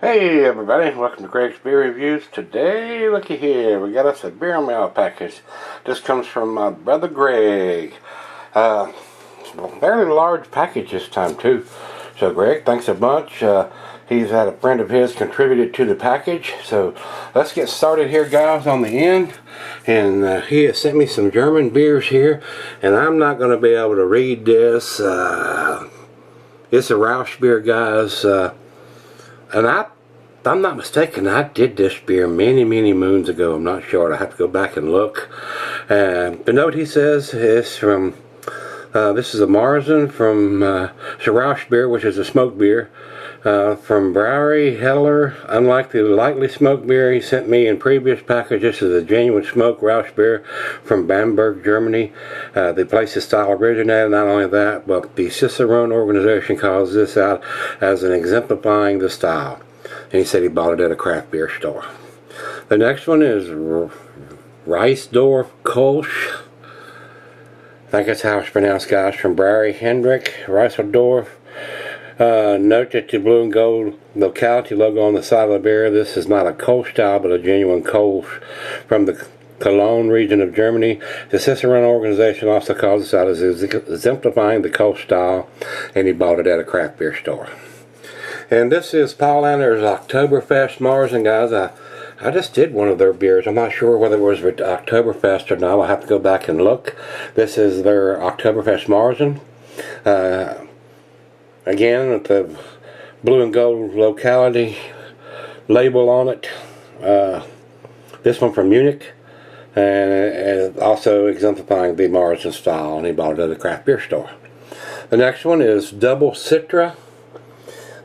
Hey everybody, welcome to Greg's Beer Reviews. Today, looky here, we got us a beer mail package. This comes from my brother Greg. Fairly large package this time too. So Greg, thanks a bunch. He's had a friend of his contributed to the package. So let's get started here, guys, on the end. And he has sent me some German beers here, and I'm not going to be able to read this. It's a Rausch beer, guys. And if I'm not mistaken, I did this beer many moons ago. I'm not sure. I have to go back and look. The note he says is from, this is a Marzen from it's a Rausch beer, which is a smoked beer. From Bryan Heller. Unlike the lightly smoked beer he sent me in previous packages, this is a genuine smoked Rausch beer from Bamberg, Germany. The place's style originated. Not only that, but the Cicerone organization calls this out as an exemplifying the style. And he said he bought it at a craft beer store. The next one is Reisdorf Kolsch. I think that's how it's pronounced, guys. From Bryan Hendrik, Reisdorf. Note that the blue and gold locality logo on the side of the beer. This is not a Kolsch style, but a genuine Kolsch from the Cologne region of Germany. The Cicerone organization also calls this out as exemplifying the Kolsch style, and he bought it at a craft beer store. And this is Paul Ander's Oktoberfest Marzen, guys. I just did one of their beers. I'm not sure whether it was Oktoberfest or not. I'll have to go back and look. This is their Oktoberfest Marzen. Again, with the blue and gold locality label on it. This one from Munich. And also exemplifying the Marzen style. And he bought it at a craft beer store. The next one is Double Citra.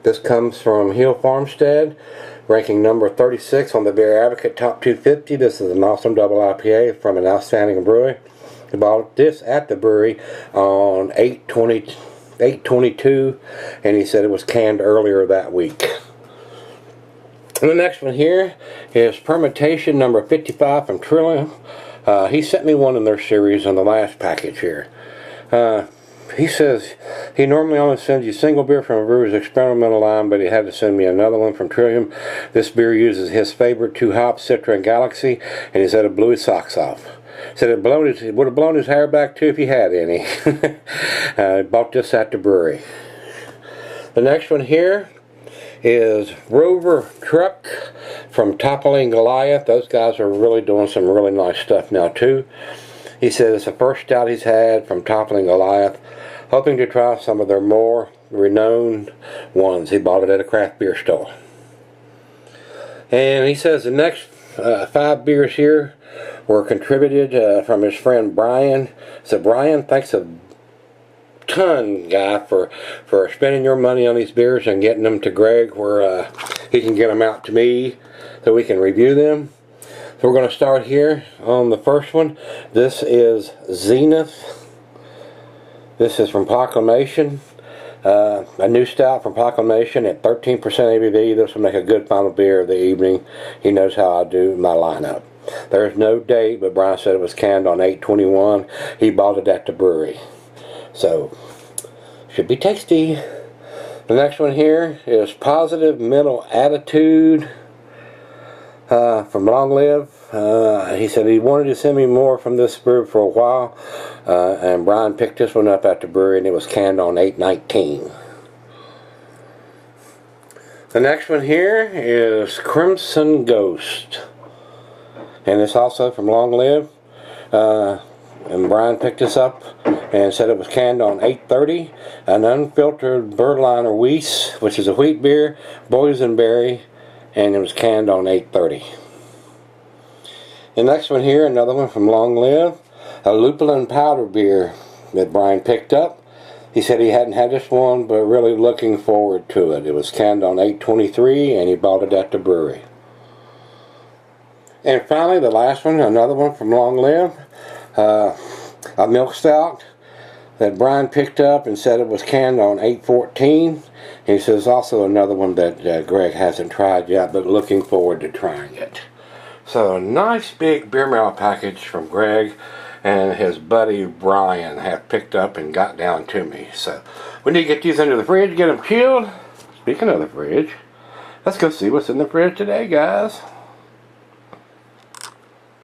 This comes from Hill Farmstead, ranking number 36 on the Beer Advocate Top 250. This is an awesome double IPA from an outstanding brewery. He bought this at the brewery on 8/22, and he said it was canned earlier that week. And the next one here is Permutation number 55 from Trillium. He sent me one in their series on the last package here. He says he normally only sends you single beer from a brewer's experimental line, but he had to send me another one from Trillium. This beer uses his favorite two hops, Citra and Galaxy, and he said it blew his socks off. Said it would have blown his hair back too if he had any. Bought this at the brewery. The next one here is Rover Truck from Toppling Goliath. Those guys are really doing some really nice stuff now too. He said it's the first stout he's had from Toppling Goliath. Hoping to try some of their more renowned ones. He bought it at a craft beer store. And he says the next 5 beers here were contributed from his friend Bryan. So Bryan, thanks a ton, guy, for spending your money on these beers and getting them to Greg where he can get them out to me so we can review them. So we're going to start here on the first one. This is Zenith. This is from Proclamation. A new stout from Proclamation at 13% ABV. This will make a good final beer of the evening. He knows how I do my lineup. There's no date, but Bryan said it was canned on 8/21. He bought it at the brewery. So, should be tasty. The next one here is Positive Mental Attitude from Long Live. He said he wanted to send me more from this brew for a while, and Bryan picked this one up at the brewery, and it was canned on 8/19. The next one here is Crimson Ghost, and it's also from Long Live. And Bryan picked this up and said it was canned on 8/30. An unfiltered Berliner Weiss, which is a wheat beer, boysenberry, and it was canned on 8/30. The next one here, another one from Long Live, a lupulin powder beer that Bryan picked up. He said he hadn't had this one, but really looking forward to it. It was canned on 8/23, and he bought it at the brewery. And finally, the last one, another one from Long Live, a milk stout that Bryan picked up and said it was canned on 8/14. He says also another one that Greg hasn't tried yet, but looking forward to trying it. So a nice big beer mail package from Greg and his buddy Bryan have picked up and got down to me. So we need to get these under the fridge, get them chilled. Speaking of the fridge, let's go see what's in the fridge today, guys.